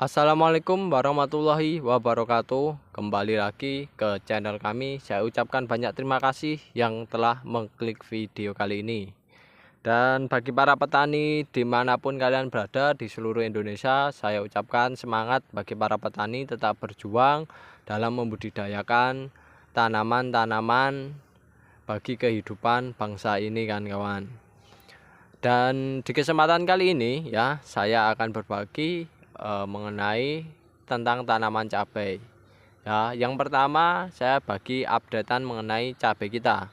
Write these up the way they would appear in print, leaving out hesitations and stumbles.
Assalamualaikum warahmatullahi wabarakatuh. Kembali lagi ke channel kami. Saya ucapkan banyak terima kasih yang telah mengklik video kali ini. Dan bagi para petani dimanapun kalian berada di seluruh Indonesia, saya ucapkan semangat bagi para petani tetap berjuang dalam membudidayakan tanaman-tanaman bagi kehidupan bangsa ini kan kawan. Dan di kesempatan kali ini ya, saya akan berbagi mengenai tentang tanaman cabai. Ya, yang pertama saya bagi updatean mengenai cabai kita.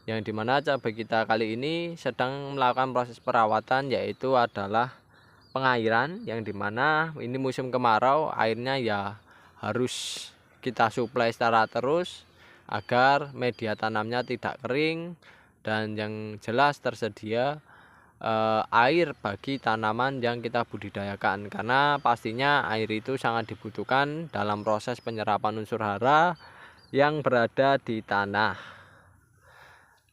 Yang dimana cabai kita kali ini sedang melakukan proses perawatan, yaitu adalah pengairan, yang dimana ini musim kemarau, airnya ya harus kita suplai secara terus agar media tanamnya tidak kering dan yang jelas tersedia air bagi tanaman yang kita budidayakan, karena pastinya air itu sangat dibutuhkan dalam proses penyerapan unsur hara yang berada di tanah.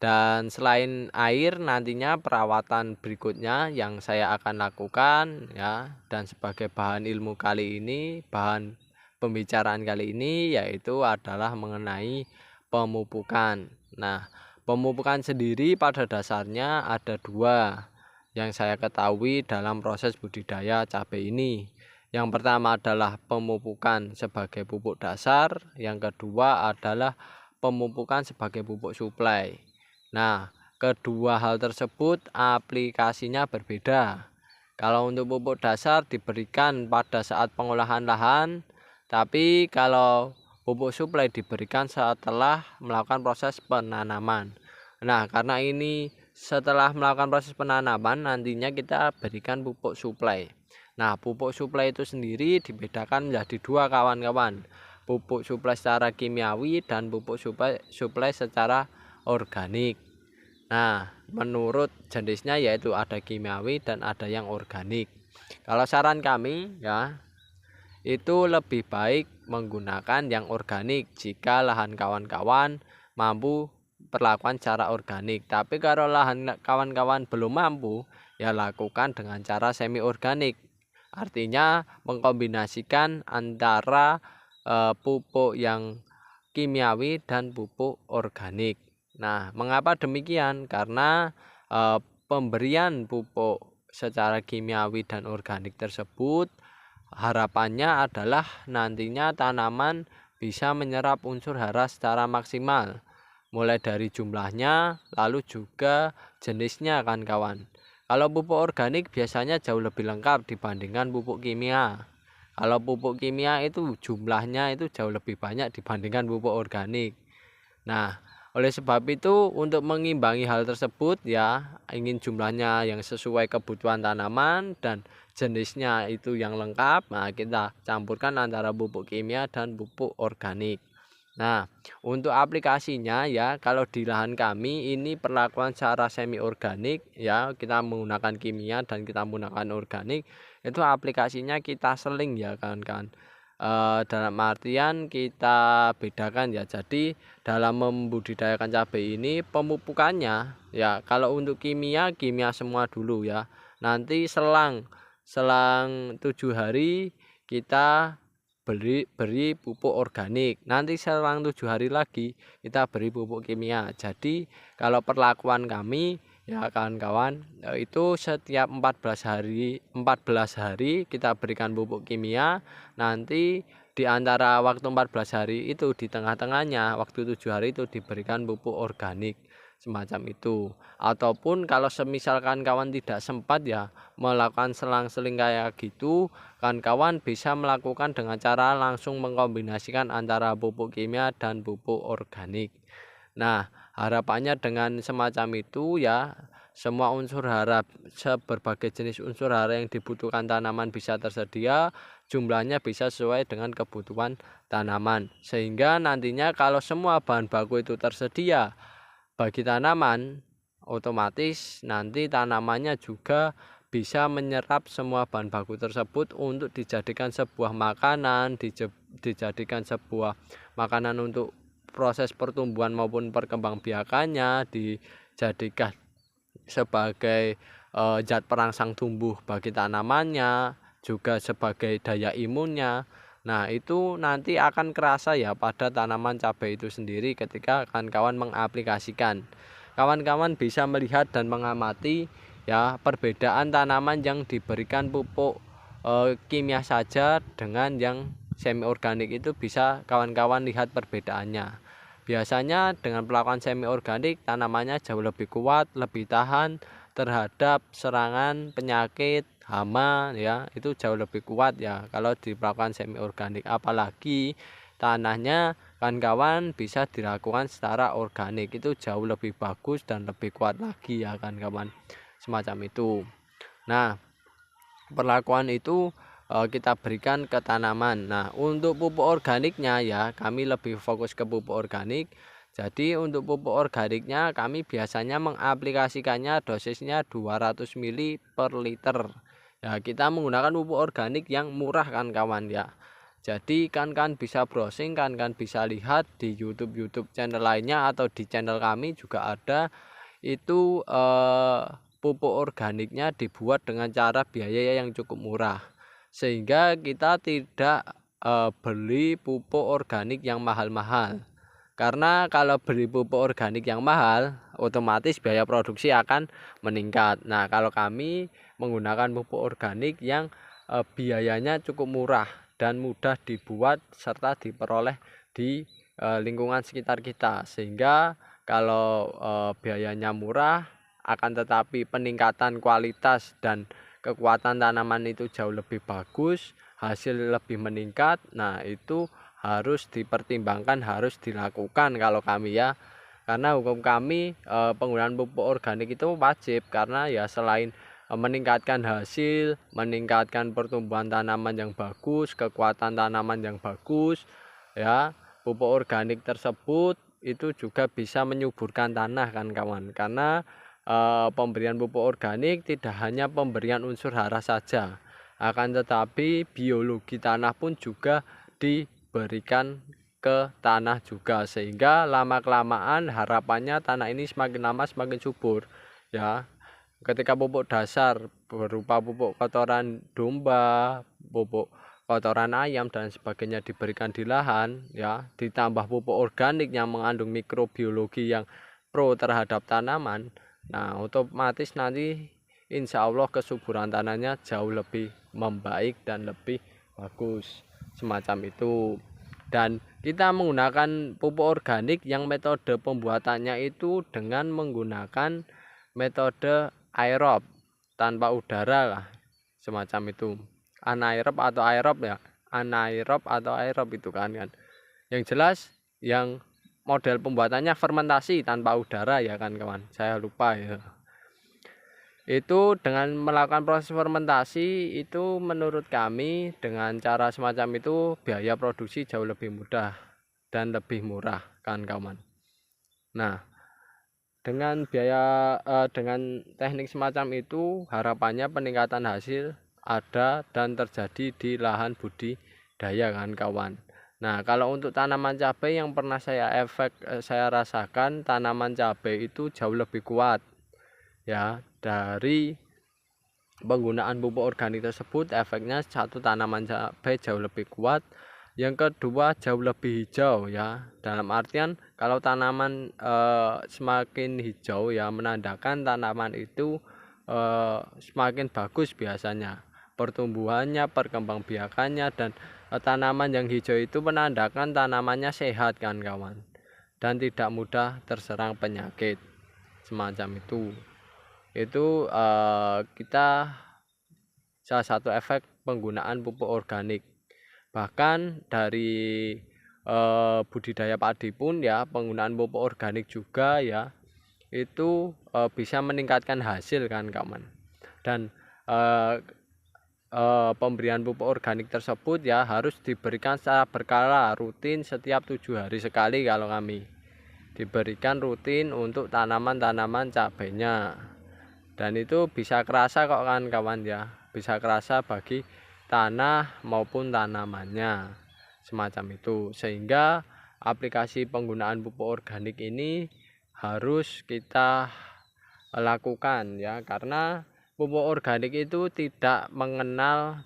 Dan selain air, nantinya perawatan berikutnya yang saya akan lakukan ya, dan sebagai bahan ilmu kali ini, bahan pembicaraan kali ini, yaitu adalah mengenai pemupukan. Nah, pemupukan sendiri pada dasarnya ada dua yang saya ketahui dalam proses budidaya cabai ini. Yang pertama adalah pemupukan sebagai pupuk dasar, yang kedua adalah pemupukan sebagai pupuk suplai. Nah, kedua hal tersebut aplikasinya berbeda. Kalau untuk pupuk dasar diberikan pada saat pengolahan lahan, tapi kalau pupuk suplai diberikan setelah melakukan proses penanaman. Nah, karena ini setelah melakukan proses penanaman, nantinya kita berikan pupuk suplai. Nah, pupuk suplai itu sendiri dibedakan menjadi dua kawan-kawan. Pupuk suplai secara kimiawi dan pupuk suplai secara organik. Nah, menurut jenisnya yaitu ada kimiawi dan ada yang organik. Kalau saran kami ya, itu lebih baik menggunakan yang organik jika lahan kawan-kawan mampu perlakuan cara organik. Tapi kalau lahan kawan-kawan belum mampu, ya lakukan dengan cara semi organik. Artinya mengkombinasikan antara pupuk yang kimiawi dan pupuk organik. Nah, mengapa demikian? Karena pemberian pupuk secara kimiawi dan organik tersebut harapannya adalah nantinya tanaman bisa menyerap unsur hara secara maksimal, mulai dari jumlahnya lalu juga jenisnya kan kawan. Kalau pupuk organik biasanya jauh lebih lengkap dibandingkan pupuk kimia. Kalau pupuk kimia itu jumlahnya itu jauh lebih banyak dibandingkan pupuk organik. Nah, oleh sebab itu untuk mengimbangi hal tersebut ya, ingin jumlahnya yang sesuai kebutuhan tanaman dan jenisnya itu yang lengkap, nah kita campurkan antara pupuk kimia dan pupuk organik. Nah, untuk aplikasinya ya, kalau di lahan kami ini perlakuan secara semi organik ya, kita menggunakan kimia dan kita menggunakan organik, itu aplikasinya kita seling ya kan. Dalam artian kita bedakan ya, jadi dalam membudidayakan cabai ini pemupukannya ya, kalau untuk kimia semua dulu ya, nanti selang 7 hari kita beri pupuk organik, nanti selang 7 hari lagi kita beri pupuk kimia. Jadi kalau perlakuan kami ya kawan-kawan, itu setiap 14 hari kita berikan pupuk kimia. Nanti di antara waktu 14 hari itu, di tengah-tengahnya waktu 7 hari itu diberikan pupuk organik semacam itu. Ataupun kalau semisalkan kawan tidak sempat ya melakukan selang-seling kayak gitu, kawan-kawan bisa melakukan dengan cara langsung mengkombinasikan antara pupuk kimia dan pupuk organik. Nah, harapannya dengan semacam itu ya, semua unsur hara, berbagai jenis unsur hara yang dibutuhkan tanaman bisa tersedia, jumlahnya bisa sesuai dengan kebutuhan tanaman. Sehingga nantinya kalau semua bahan baku itu tersedia bagi tanaman, otomatis nanti tanamannya juga bisa menyerap semua bahan baku tersebut untuk dijadikan sebuah makanan, dijadikan sebuah makanan untuk proses pertumbuhan maupun perkembangbiakannya, dijadikan sebagai zat perangsang tumbuh bagi tanamannya, juga sebagai daya imunnya. Nah, itu nanti akan kerasa ya pada tanaman cabai itu sendiri ketika kawan-kawan mengaplikasikan. Kawan-kawan bisa melihat dan mengamati ya perbedaan tanaman yang diberikan pupuk kimia saja dengan yang semi organik itu bisa kawan-kawan lihat perbedaannya. Biasanya dengan pelakuan semi organik tanamannya jauh lebih kuat, lebih tahan terhadap serangan penyakit, hama ya, itu jauh lebih kuat ya kalau dilakukan semi organik. Apalagi tanahnya kawan-kawan bisa dilakukan secara organik, itu jauh lebih bagus dan lebih kuat lagi ya kawan-kawan. Semacam itu. Nah, perlakuan itu kita berikan ke tanaman. Nah, untuk pupuk organiknya ya kami lebih fokus ke pupuk organik. Jadi untuk pupuk organiknya kami biasanya mengaplikasikannya dosisnya 200 ml per liter. Ya, kita menggunakan pupuk organik yang murah kan kawan ya. Jadi kan bisa browsing, kan bisa lihat di YouTube channel lainnya atau di channel kami juga ada itu pupuk organiknya dibuat dengan cara biaya yang cukup murah, sehingga kita tidak beli pupuk organik yang mahal-mahal. Karena kalau beli pupuk organik yang mahal, otomatis biaya produksi akan meningkat. Nah, kalau kami menggunakan pupuk organik yang biayanya cukup murah dan mudah dibuat serta diperoleh di lingkungan sekitar kita, sehingga kalau biayanya murah akan tetapi peningkatan kualitas dan kekuatan tanaman itu jauh lebih bagus, hasil lebih meningkat. Nah, itu harus dipertimbangkan, harus dilakukan kalau kami ya. Karena hukum kami penggunaan pupuk organik itu wajib, karena ya selain meningkatkan hasil, meningkatkan pertumbuhan tanaman yang bagus, kekuatan tanaman yang bagus ya, pupuk organik tersebut itu juga bisa menyuburkan tanah kan kawan. Karena pemberian pupuk organik tidak hanya pemberian unsur hara saja, akan tetapi biologi tanah pun juga diberikan ke tanah juga, sehingga lama kelamaan harapannya tanah ini semakin lama semakin subur ya. Ketika pupuk dasar berupa pupuk kotoran domba, pupuk kotoran ayam dan sebagainya diberikan di lahan ya, ditambah pupuk organik yang mengandung mikrobiologi yang pro terhadap tanaman. Nah, otomatis nanti insya Allah kesuburan tanahnya jauh lebih membaik dan lebih bagus. Semacam itu. Dan kita menggunakan pupuk organik yang metode pembuatannya itu dengan menggunakan metode aerob tanpa udara lah, semacam itu. Anaerob atau aerob ya, anaerob atau aerob itu kan. Yang jelas yang model pembuatannya fermentasi tanpa udara ya kan kawan, saya lupa ya. Itu dengan melakukan proses fermentasi itu menurut kami dengan cara semacam itu biaya produksi jauh lebih mudah dan lebih murah kan kawan. Nah, dengan dengan teknik semacam itu harapannya peningkatan hasil ada dan terjadi di lahan budidaya kan kawan. Nah, kalau untuk tanaman cabai yang pernah saya rasakan, tanaman cabai itu jauh lebih kuat ya dari penggunaan pupuk organik tersebut. Efeknya satu, tanaman cabai jauh lebih kuat, yang kedua jauh lebih hijau ya. Dalam artian kalau tanaman semakin hijau ya menandakan tanaman itu semakin bagus biasanya pertumbuhannya, perkembangbiakannya, dan tanaman yang hijau itu menandakan tanamannya sehat kan kawan, dan tidak mudah terserang penyakit semacam itu. Itu kita salah satu efek penggunaan pupuk organik. Bahkan dari budidaya padi pun ya penggunaan pupuk organik juga ya itu bisa meningkatkan hasil kan kawan. Dan pemberian pupuk organik tersebut ya harus diberikan secara berkala, rutin setiap 7 hari sekali kalau kami. Diberikan rutin untuk tanaman-tanaman cabainya. Dan itu bisa kerasa kok kan kawan ya, bisa kerasa bagi tanah maupun tanamannya. Semacam itu. Sehingga aplikasi penggunaan pupuk organik ini harus kita lakukan ya, karena pupuk organik itu tidak mengenal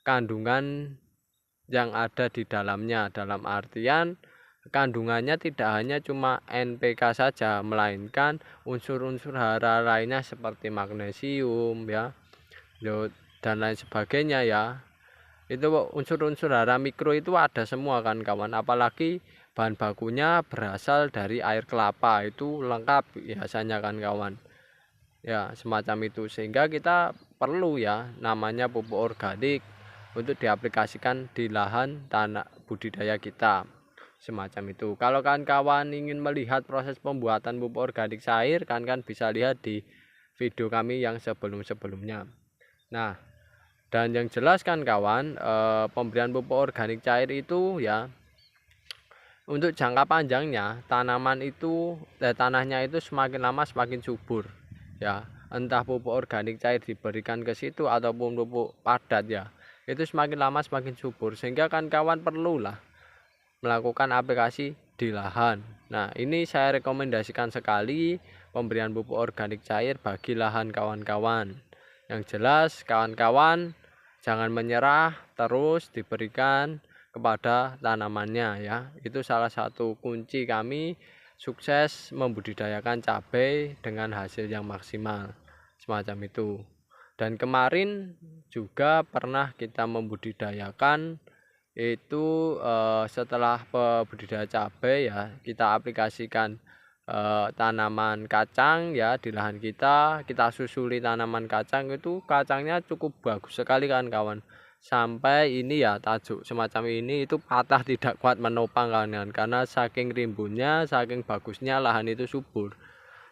kandungan yang ada di dalamnya, dalam artian kandungannya tidak hanya cuma NPK saja, melainkan unsur-unsur hara lainnya seperti magnesium ya, dan lain sebagainya ya. Itu unsur-unsur hara mikro itu ada semua kan kawan, apalagi bahan bakunya berasal dari air kelapa, itu lengkap biasanya kan kawan ya, semacam itu. Sehingga kita perlu ya namanya pupuk organik untuk diaplikasikan di lahan tanah budidaya kita, semacam itu. Kalau kawan-kawan ingin melihat proses pembuatan pupuk organik cair, kan bisa lihat di video kami yang sebelum-sebelumnya. Nah, dan yang jelas kan kawan, pemberian pupuk organik cair itu ya untuk jangka panjangnya tanahnya itu semakin lama semakin subur ya. Entah pupuk organik cair diberikan ke situ ataupun pupuk padat ya, itu semakin lama semakin subur, sehingga kan kawan perlulah melakukan aplikasi di lahan. Nah, ini saya rekomendasikan sekali pemberian pupuk organik cair bagi lahan kawan-kawan. Yang jelas kawan-kawan jangan menyerah, terus diberikan kepada tanamannya ya. Itu salah satu kunci kami sukses membudidayakan cabai dengan hasil yang maksimal, semacam itu. Dan kemarin juga pernah kita membudidayakan itu setelah budidaya cabai ya, kita aplikasikan tanaman kacang ya di lahan kita susuli tanaman kacang. Itu kacangnya cukup bagus sekali kan kawan, sampai ini ya tajuk semacam ini itu patah, tidak kuat menopang kan, karena saking rimbunnya, saking bagusnya lahan itu subur.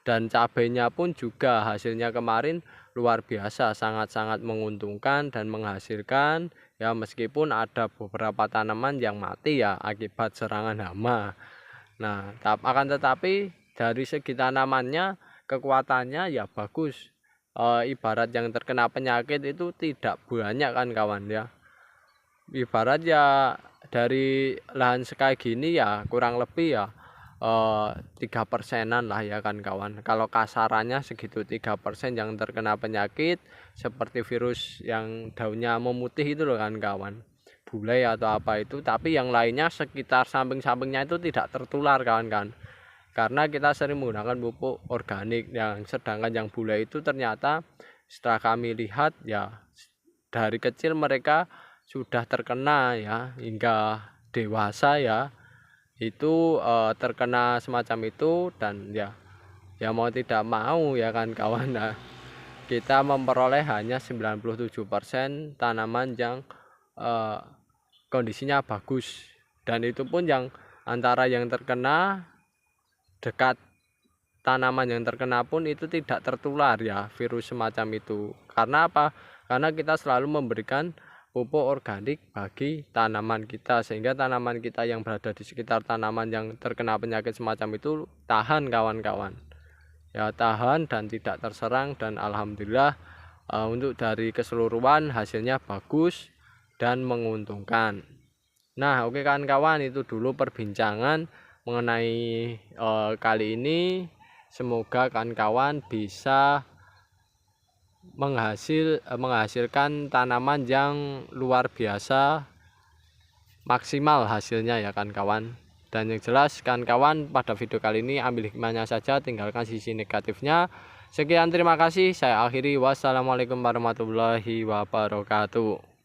Dan cabainya pun juga hasilnya kemarin luar biasa, sangat-sangat menguntungkan dan menghasilkan ya, meskipun ada beberapa tanaman yang mati ya akibat serangan hama. Nah, akan tetapi dari segi tanamannya kekuatannya ya bagus. Ibarat yang terkena penyakit itu tidak banyak kan kawan ya. Ibarat ya dari lahan sekali gini ya kurang lebih ya 3%-an lah ya kan kawan. Kalau kasarannya segitu, 3% yang terkena penyakit seperti virus yang daunnya memutih itu loh kan kawan, bule atau apa itu. Tapi yang lainnya sekitar samping-sampingnya itu tidak tertular kawan kan, karena kita sering menggunakan pupuk organik. Sedangkan yang bule itu ternyata setelah kami lihat ya, dari kecil mereka sudah terkena ya hingga dewasa ya, itu terkena semacam itu. Dan ya mau tidak mau ya kan kawan, nah, kita memperoleh hanya 97% tanaman yang kondisinya bagus, dan itu pun yang antara yang terkena dekat tanaman yang terkena pun itu tidak tertular ya virus semacam itu. Karena apa? Karena kita selalu memberikan pupuk organik bagi tanaman kita, sehingga tanaman kita yang berada di sekitar tanaman yang terkena penyakit semacam itu tahan kawan-kawan ya, tahan dan tidak terserang. Dan alhamdulillah untuk dari keseluruhan hasilnya bagus dan menguntungkan. Nah, oke kawan-kawan, itu dulu perbincangan mengenai kali ini. Semoga kawan-kawan bisa menghasilkan tanaman yang luar biasa, maksimal hasilnya ya kan kawan. Dan yang jelas kan kawan, pada video kali ini ambil hikmahnya saja, tinggalkan sisi negatifnya. Sekian, terima kasih, saya akhiri. Wassalamualaikum warahmatullahi wabarakatuh.